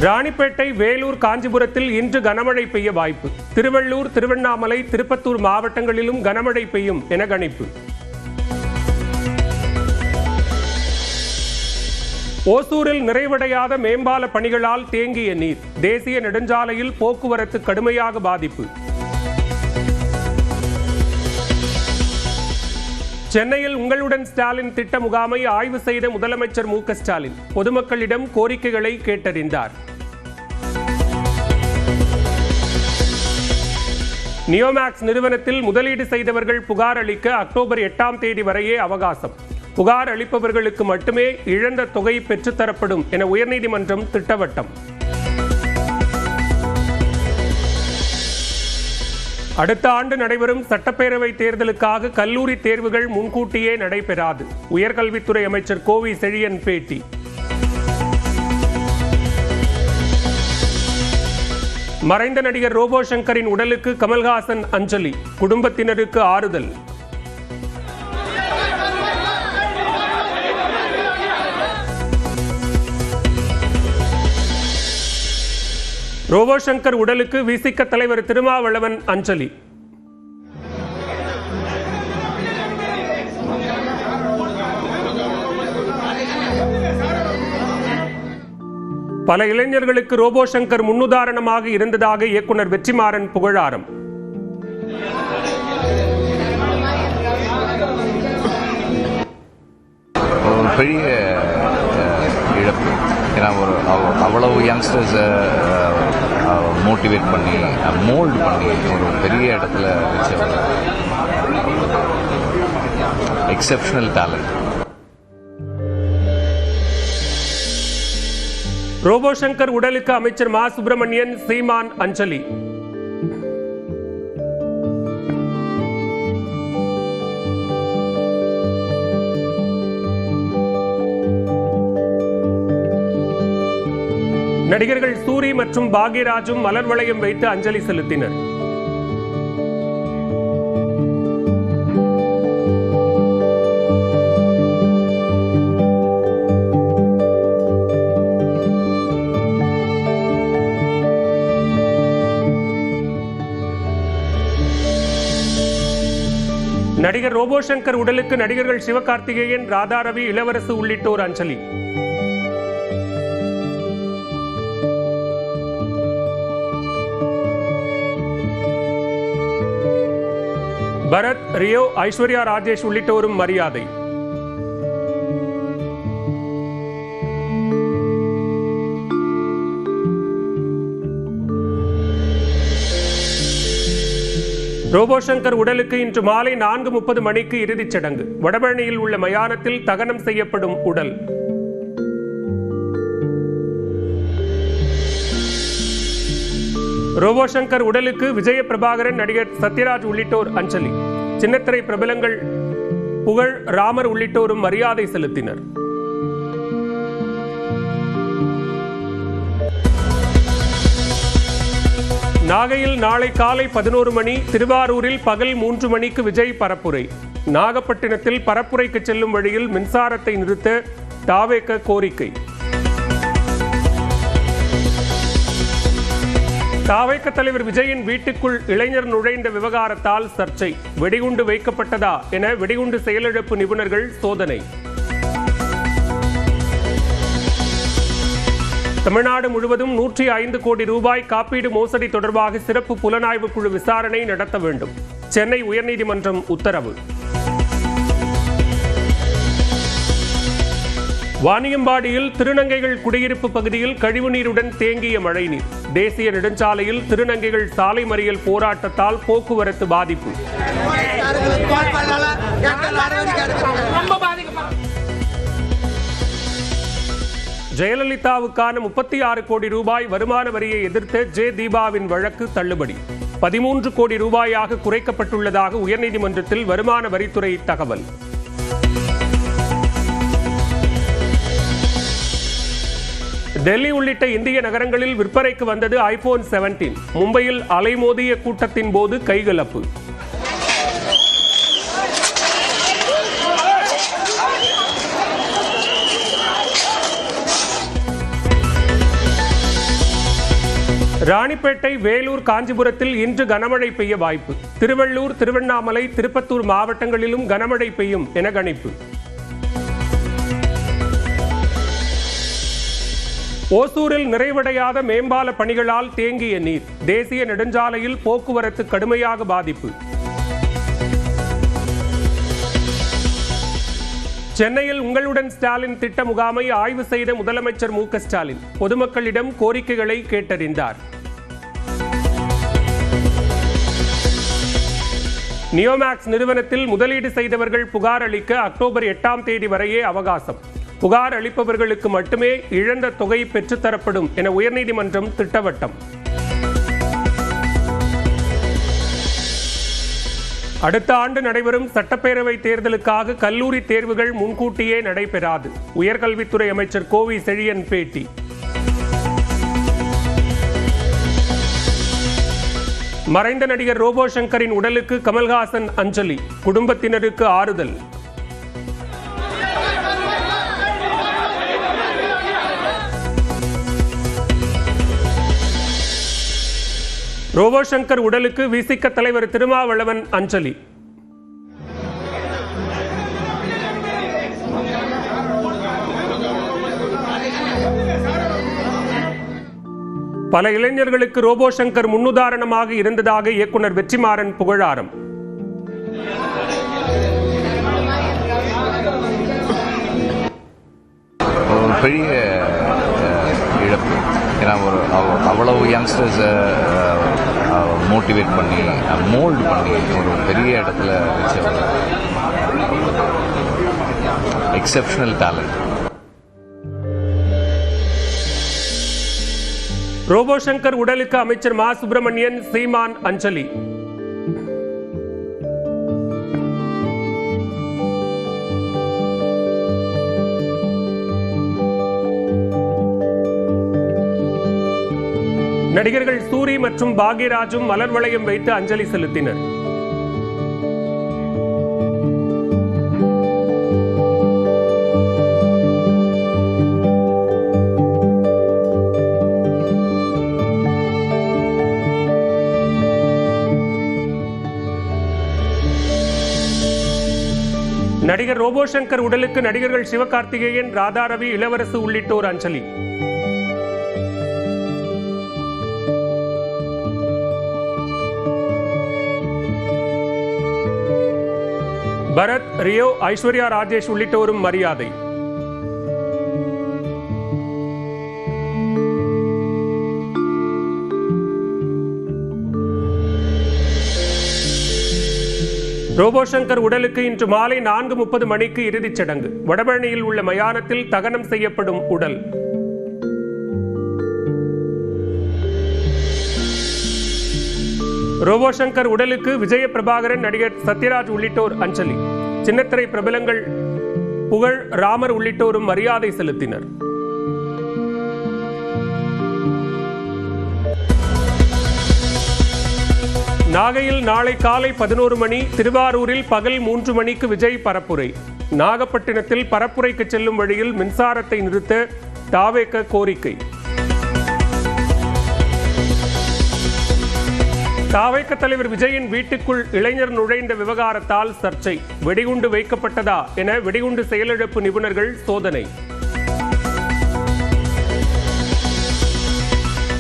ராணிப்பேட்டை, வேலூர், காஞ்சிபுரத்தில் இன்று கனமழை பெய்ய வாய்ப்பு. திருவள்ளூர், திருவண்ணாமலை, திருப்பத்தூர் மாவட்டங்களிலும் கனமழை பெய்யும் என கணிப்பு. ஓசூரில் நிறைவடையாத மேம்பால பணிகளால் தேங்கிய நீர். தேசிய நெடுஞ்சாலையில் போக்குவரத்து கடுமையாக பாதிப்பு. சென்னையில் உங்களுடன் ஸ்டாலின் திட்ட முகாமை ஆய்வு செய்த முதலமைச்சர் மு க ஸ்டாலின் பொதுமக்களிடம் கோரிக்கைகளை கேட்டறிந்தார். நியோமேக்ஸ் நிறுவனத்தில் முதலீடு செய்தவர்கள் புகார் அளிக்க அக்டோபர் 8ஆம் தேதி வரையே அவகாசம். புகார் அளிப்பவர்களுக்கு மட்டுமே இழந்த தொகை பெற்றுத்தரப்படும் என உயர்நீதிமன்றம் திட்டவட்டம். அடுத்த ஆண்டு நடைபெறும் சட்டப்பேரவை தேர்தலுக்காக கல்லூரி தேர்வுகள் முன்கூட்டியே நடைபெறாது. உயர்கல்வித்துறை அமைச்சர் கோவி செழியன் பேட்டி. மறைந்த நடிகர் ரோபோ சங்கரின் உடலுக்கு கமல்ஹாசன் அஞ்சலி. குடும்பத்தினருக்கு ஆறுதல். ரோபோ சங்கர் உடலுக்கு விசிக தலைவர் திருமாவளவன் அஞ்சலி. பல இளைஞர்களுக்கு ரோபோ சங்கர் முன்னுதாரணமாக இருந்ததாக இயக்குனர் வெற்றிமாறன் புகழாரம். பெரிய இழப்பு. ஏன்னா அவ்வளவு யங்ஸ்டர்ஸை மோட்டிவேட் பண்ணி மோல்டு பண்ணி ஒரு பெரிய இடத்துல வச்ச எக்ஸெப்ஷனல் டேலண்ட். ரோபோ சங்கர் உடலுக்கு அமைச்சர் மா சுப்பிரமணியன், சீமான் அஞ்சலி. நடிகர்கள் சூரி மற்றும் பாக்யராஜும் மலர் வளையம் வைத்து அஞ்சலி செலுத்தினர். நடிகர் ரோபோ சங்கர் உடலுக்கு நடிகர்கள் சிவகார்த்திகேயன், ராதாரவி, இளவரசு உள்ளிட்டோர் அஞ்சலி. பரத், ரியோ, ஐஸ்வர்யா ராஜேஷ் உள்ளிட்டோரும் மரியாதை. ரோபோ சங்கர் உடலுக்கு இன்று மாலை 4:30 மணிக்கு இறுதிச் சடங்கு. வடபழனியில் உள்ள மயானத்தில் தகனம் செய்யப்படும் உடல். ரோபோ சங்கர் உடலுக்கு விஜய பிரபாகரன், நடிகர் சத்யராஜ் உள்ளிட்டோர் அஞ்சலி. சின்னத்திரை பிரபலங்கள் புகழ், ராமர் உள்ளிட்டோரும் மரியாதை செலுத்தினர். நாகையில் நாளை காலை 11 மணி, திருவாரூரில் பகல் 3 மணிக்கு விஜய் பரப்புரை. நாகப்பட்டினத்தில் பரப்புரைக்கு செல்லும் வழியில் மின்சாரத்தை நிறுத்த தாவேக கோரிக்கை. தாவேக தலைவர் விஜயின் வீட்டுக்குள் இளைஞர் நுழைந்த விவகாரத்தால் சர்ச்சை. வெடிகுண்டு வைக்கப்பட்டதா என வெடிகுண்டு செயலிழப்பு நிபுணர்கள் சோதனை. தமிழ்நாடு முழுவதும் 105 கோடி ரூபாய் காப்பீடு மோசடி தொடர்பாக சிறப்பு புலனாய்வு குழு விசாரணை நடத்த வேண்டும். சென்னை உயர்நீதிமன்றம் உத்தரவு. வாணியம்பாடியில் திருநங்கைகள் குடியிருப்பு பகுதியில் கழிவுநீருடன் தேங்கிய மழைநீர். தேசிய நெடுஞ்சாலையில் திருநங்கைகள் சாலை மறியல் போராட்டத்தால் போக்குவரத்து பாதிப்பு. ஜெயலலிதாவுக்கான 36 கோடி ரூபாய் வருமான வரியை எதிர்த்த ஜே தீபாவின் வழக்கு தள்ளுபடி. 13 கோடி ரூபாயாக குறைக்கப்பட்டுள்ளதாக உயர்நீதிமன்றத்தில் வருமான வரித்துறை தகவல். டெல்லி உள்ளிட்ட இந்திய நகரங்களில் விற்பனைக்கு வந்தது ஐபோன் 17. மும்பையில் அலைமோதிய கூட்டத்தின் போது கைகலப்பு. ராணிப்பேட்டை, வேலூர், காஞ்சிபுரத்தில் இன்று கனமழை பெய்ய வாய்ப்பு. திருவள்ளூர், திருவண்ணாமலை, திருப்பத்தூர் மாவட்டங்களிலும் கனமழை பெய்யும் என கணிப்பு. ஓசூரில் நிறைவடையாத மேம்பால பணிகளால் தேங்கிய நீர். தேசிய நெடுஞ்சாலையில் போக்குவரத்து கடுமையாக பாதிப்பு. சென்னையில் உங்களுடன் ஸ்டாலின் திட்ட முகாமை ஆய்வு செய்த முதலமைச்சர் மு க ஸ்டாலின் பொதுமக்களிடம் கோரிக்கைகளை கேட்டறிந்தார். நியோமேக்ஸ் நிறுவனத்தில் முதலீடு செய்தவர்கள் புகார் அளிக்க அக்டோபர் 8ஆம் தேதி வரையே அவகாசம். புகார் அளிப்பவர்களுக்கு மட்டுமே இழந்த தொகை பெற்றுத்தரப்படும் என உயர்நீதிமன்றம் திட்டவட்டம். அடுத்த ஆண்டு நடைபெறும் சட்டப்பேரவை தேர்தலுக்காக கல்லூரி தேர்வுகள் முன்கூட்டியே நடைபெறாது. உயர்கல்வித்துறை அமைச்சர் கோவி செழியன் பேட்டி. மறைந்த நடிகர் ரோபோ சங்கரின் உடலுக்கு கமல்ஹாசன் அஞ்சலி. குடும்பத்தினருக்கு ஆறுதல். ரோபோ சங்கர் உடலுக்கு விசிக தலைவர் திருமாவளவன் அஞ்சலி. பல இளைஞர்களுக்கு ரோபோ சங்கர் முன்னுதாரணமாக இருந்ததாக இயக்குனர் வெற்றிமாறன் புகழாரம். பெரிய இழப்பு. ஏன்னா அவ்வளவு யங்ஸ்டர்ஸை மோட்டிவேட் பண்ணி மோல்டு பண்ணி ஒரு பெரிய இடத்துல வச்சவங்க. Exceptional talent. ரோபோ சங்கர் உடலுக்கு அமைச்சர் மா சுப்பிரமணியன், சீமான் அஞ்சலி. நடிகர்கள் சூரி மற்றும் பாக்யராஜும் மலர் வளையம் வைத்து அஞ்சலி செலுத்தினர். நடிகர் ரோபோ சங்கர் உடலுக்கு நடிகர்கள் சிவகார்த்திகேயன், ராதாரவி, இளவரசு உள்ளிட்டோர் அஞ்சலி. பரத், ரியோ, ஐஸ்வர்யா ராஜேஷ் உள்ளிட்டோரும் மரியாதை. ரோபோ சங்கர் உடலுக்கு இன்று மாலை 4:30 மணிக்கு இறுதிச் சடங்கு. வடபழனியில் உள்ள மயானத்தில் தகனம் செய்யப்படும் உடல். ரோபோ சங்கர் உடலுக்கு விஜய பிரபாகரன், நடிகர் சத்யராஜ் உள்ளிட்டோர் அஞ்சலி. சின்னத்திரை பிரபலங்கள் புகழ், ராமர் உள்ளிட்டோரும் மரியாதை செலுத்தினர். நாகையில் நாளை காலை 11 மணி, திருவாரூரில் பகல் 3 மணிக்கு விஜய் பரப்புரை. நாகப்பட்டினத்தில் பரப்புரைக்கு செல்லும் வழியில் மின்சாரத்தை நிறுத்த தாவேக கோரிக்கை. தாவேக தலைவர் விஜயின் வீட்டுக்குள் இளைஞர் நுழைந்த விவகாரத்தால் சர்ச்சை. வெடிகுண்டு வைக்கப்பட்டதா என வெடிகுண்டு செயலிழப்பு நிபுணர்கள் சோதனை.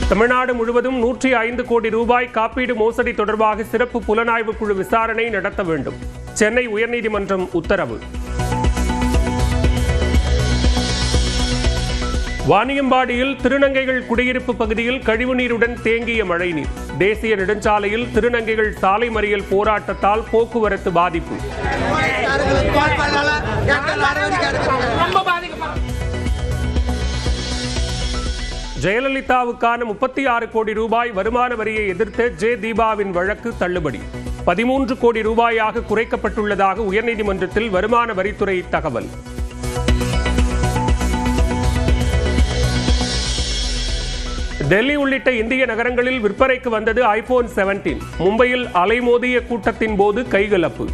தமிழ்நாடு முழுவதும் 105 கோடி ரூபாய் காப்பீடு மோசடி தொடர்பாக சிறப்பு புலனாய்வு குழு விசாரணை நடத்த வேண்டும். சென்னை உயர்நீதிமன்றம் உத்தரவு. வாணியம்பாடியில் திருநங்கைகள் குடியிருப்பு பகுதியில் கழிவுநீருடன் தேங்கிய மழைநீர். தேசிய நெடுஞ்சாலையில் திருநங்கைகள் சாலை மறியல் போராட்டத்தால் போக்குவரத்து பாதிப்பு. ஜெயலலிதாவுக்கான 36 கோடி ரூபாய் வருமான வரியை எதிர்த்த ஜே தீபாவின் வழக்கு தள்ளுபடி. 13 கோடி ரூபாயாக குறைக்கப்பட்டுள்ளதாக உயர்நீதிமன்றத்தில் வருமான வரித்துறை தகவல். டெல்லி உள்ளிட்ட இந்திய நகரங்களில் விற்பனைக்கு வந்தது ஐபோன் 17. மும்பையில் அலைமோதிய கூட்டத்தின் போது கைகலப்பு.